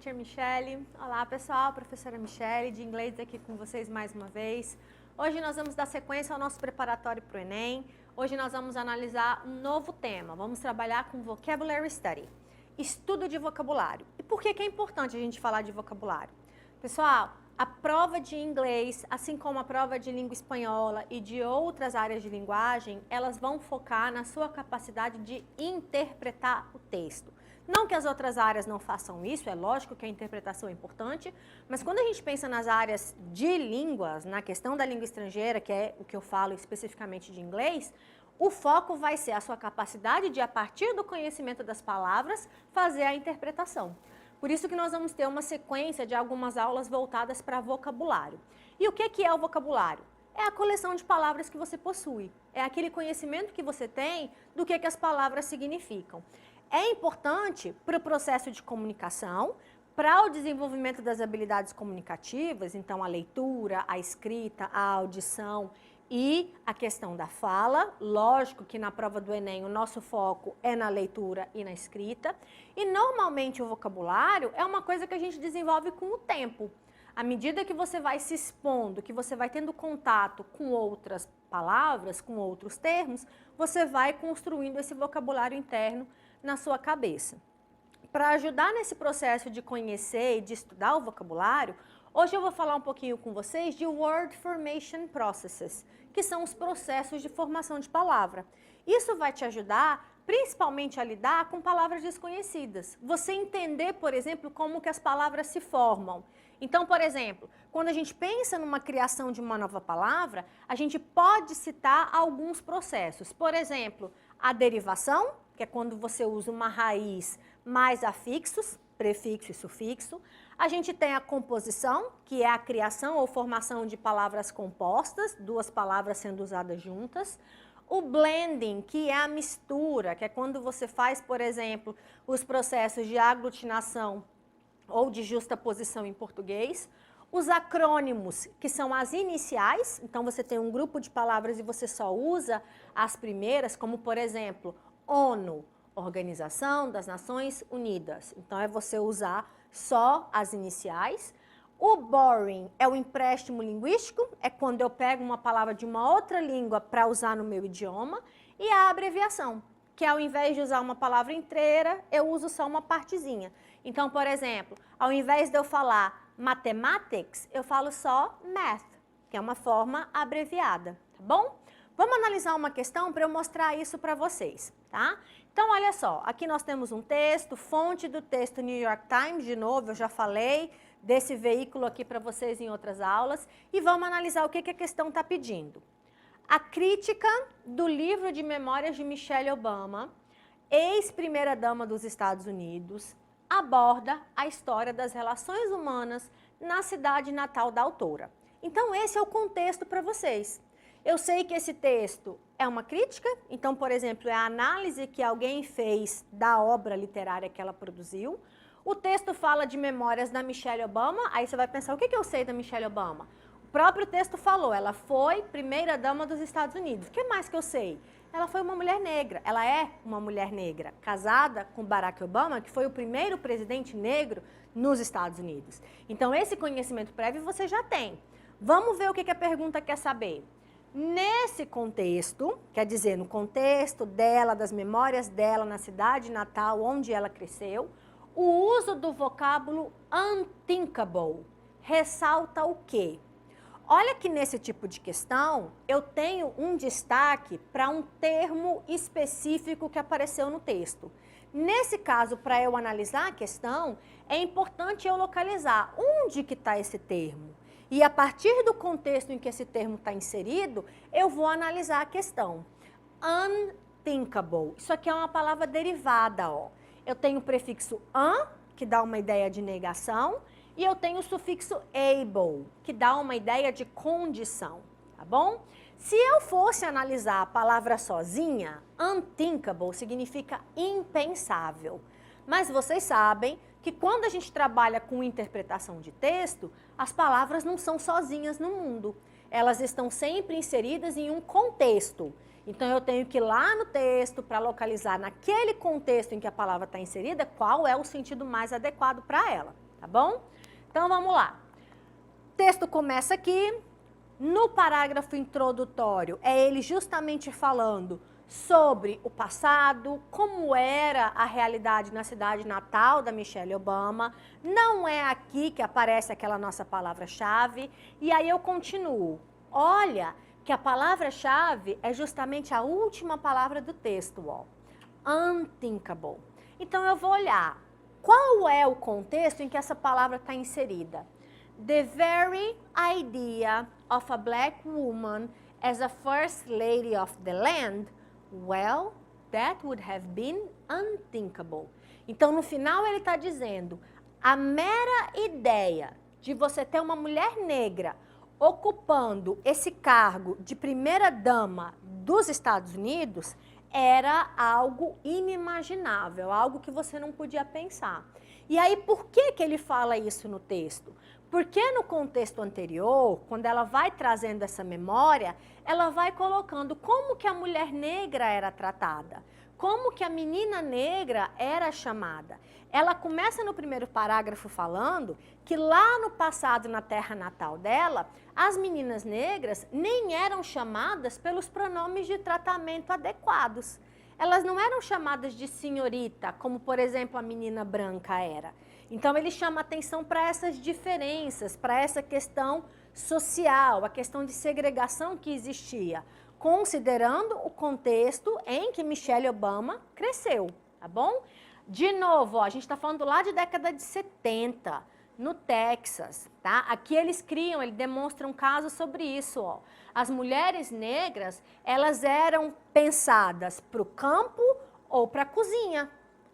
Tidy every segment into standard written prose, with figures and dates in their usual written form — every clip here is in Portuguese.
Teacher Michele. Olá pessoal, professora Michele de inglês aqui com vocês mais uma vez. Hoje nós vamos dar sequência ao nosso preparatório para o Enem. Hoje nós vamos analisar um novo tema, vamos trabalhar com Vocabulary Study, estudo de vocabulário. E por que é importante a gente falar de vocabulário? Pessoal, a prova de inglês, assim como a prova de língua espanhola e de outras áreas de linguagem, elas vão focar na sua capacidade de interpretar o texto. Não que as outras áreas não façam isso, é lógico que a interpretação é importante, mas quando a gente pensa nas áreas de línguas, na questão da língua estrangeira, que é o que eu falo especificamente de inglês, o foco vai ser a sua capacidade de, a partir do conhecimento das palavras, fazer a interpretação. Por isso que nós vamos ter uma sequência de algumas aulas voltadas para vocabulário. E o que é o vocabulário? É a coleção de palavras que você possui, é aquele conhecimento que você tem do que as palavras significam. É importante para o processo de comunicação, para o desenvolvimento das habilidades comunicativas, então a leitura, a escrita, a audição e a questão da fala. Lógico que na prova do Enem o nosso foco é na leitura e na escrita. E normalmente o vocabulário é uma coisa que a gente desenvolve com o tempo. À medida que você vai se expondo, que você vai tendo contato com outras palavras, com outros termos, você vai construindo esse vocabulário interno na sua cabeça. Para ajudar nesse processo de conhecer e de estudar o vocabulário, hoje eu vou falar um pouquinho com vocês de Word Formation Processes, que são os processos de formação de palavra. Isso vai te ajudar principalmente a lidar com palavras desconhecidas. Você entender, por exemplo, como que as palavras se formam. Então, por exemplo, quando a gente pensa numa criação de uma nova palavra, a gente pode citar alguns processos. Por exemplo, a derivação, que é quando você usa uma raiz mais afixos, prefixo e sufixo. A gente tem a composição, que é a criação ou formação de palavras compostas, duas palavras sendo usadas juntas. O blending, que é a mistura, que é quando você faz, por exemplo, os processos de aglutinação ou de justaposição em português. Os acrônimos, que são as iniciais, então você tem um grupo de palavras e você só usa as primeiras, como por exemplo, ONU, Organização das Nações Unidas. Então é você usar só as iniciais. O borrowing é o empréstimo linguístico, é quando eu pego uma palavra de uma outra língua para usar no meu idioma. E a abreviação, que ao invés de usar uma palavra inteira, eu uso só uma partezinha. Então, por exemplo, ao invés de eu falar mathematics, eu falo só math, que é uma forma abreviada, tá bom? Vamos analisar uma questão para eu mostrar isso para vocês, tá? Então, olha só, aqui nós temos um texto, fonte do texto New York Times, de novo, eu já falei desse veículo aqui para vocês em outras aulas, e vamos analisar o que a questão está pedindo. A crítica do livro de memórias de Michelle Obama, ex-primeira-dama dos Estados Unidos, aborda a história das relações humanas na cidade natal da autora. Então, esse é o contexto para vocês. Eu sei que esse texto é uma crítica, então, por exemplo, é a análise que alguém fez da obra literária que ela produziu. O texto fala de memórias da Michelle Obama, aí você vai pensar, o que eu sei da Michelle Obama? O próprio texto falou, ela foi primeira-dama dos Estados Unidos. O que mais que eu sei? Ela foi uma mulher negra, ela é uma mulher negra, casada com Barack Obama, que foi o primeiro presidente negro nos Estados Unidos. Então, esse conhecimento prévio você já tem. Vamos ver o que a pergunta quer saber. Nesse contexto, quer dizer, no contexto dela, das memórias dela na cidade natal, onde ela cresceu, o uso do vocábulo unthinkable ressalta o quê? Olha que nesse tipo de questão, eu tenho um destaque para um termo específico que apareceu no texto. Nesse caso, para eu analisar a questão, é importante eu localizar onde que está esse termo. E a partir do contexto em que esse termo está inserido, eu vou analisar a questão. Unthinkable. Isso aqui é uma palavra derivada, ó. Eu tenho o prefixo un, que dá uma ideia de negação, e eu tenho o sufixo able, que dá uma ideia de condição, tá bom? Se eu fosse analisar a palavra sozinha, unthinkable significa impensável. Mas vocês sabem que quando a gente trabalha com interpretação de texto, as palavras não são sozinhas no mundo. Elas estão sempre inseridas em um contexto. Então, eu tenho que ir lá no texto para localizar naquele contexto em que a palavra está inserida, qual é o sentido mais adequado para ela. tá bom? Então vamos lá. O texto começa aqui, no parágrafo introdutório, é ele justamente falando sobre o passado, como era a realidade na cidade natal da Michelle Obama. Não é aqui que aparece aquela nossa palavra-chave. E aí eu continuo. Olha que a palavra-chave é justamente a última palavra do texto, ó. Unthinkable. Então eu vou olhar qual é o contexto em que essa palavra está inserida. The very idea of a black woman as a first lady of the land, well, that would have been unthinkable. Então, no final, ele está dizendo, a mera ideia de você ter uma mulher negra ocupando esse cargo de primeira-dama dos Estados Unidos era algo inimaginável, algo que você não podia pensar. E aí, por que que ele fala isso no texto? Porque no contexto anterior, quando ela vai trazendo essa memória, ela vai colocando como que a mulher negra era tratada, como que a menina negra era chamada. Ela começa no primeiro parágrafo falando que lá no passado, na terra natal dela, as meninas negras nem eram chamadas pelos pronomes de tratamento adequados. Elas não eram chamadas de senhorita, como, por exemplo, a menina branca era. Então, ele chama atenção para essas diferenças, para essa questão social, a questão de segregação que existia, considerando o contexto em que Michelle Obama cresceu, tá bom? De novo, ó, a gente está falando lá de década de 70, no Texas, tá? Aqui eles demonstram um caso sobre isso, ó. As mulheres negras, elas eram pensadas para o campo ou para a cozinha,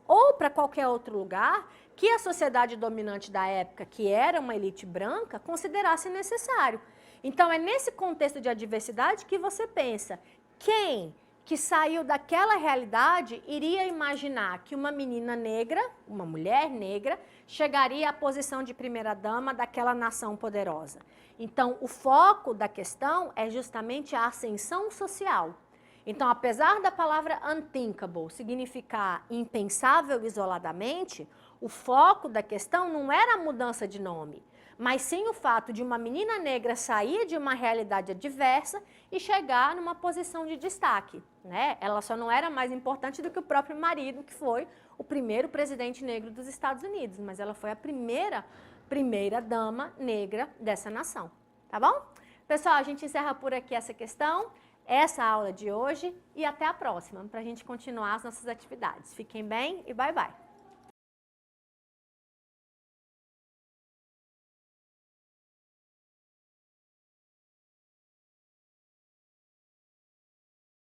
ou para qualquer outro lugar que a sociedade dominante da época, que era uma elite branca, considerasse necessário. Então, é nesse contexto de adversidade que você pensa, quem que saiu daquela realidade iria imaginar que uma menina negra, uma mulher negra, chegaria à posição de primeira-dama daquela nação poderosa. Então, o foco da questão é justamente a ascensão social. Então, apesar da palavra unthinkable significar impensável isoladamente, o foco da questão não era a mudança de nome, mas sim o fato de uma menina negra sair de uma realidade adversa e chegar numa posição de destaque, né? Ela só não era mais importante do que o próprio marido, que foi o primeiro presidente negro dos Estados Unidos, mas ela foi a primeira dama negra dessa nação, tá bom? Pessoal, a gente encerra por aqui essa questão, essa aula de hoje, e até a próxima, para a gente continuar as nossas atividades. Fiquem bem e bye, bye!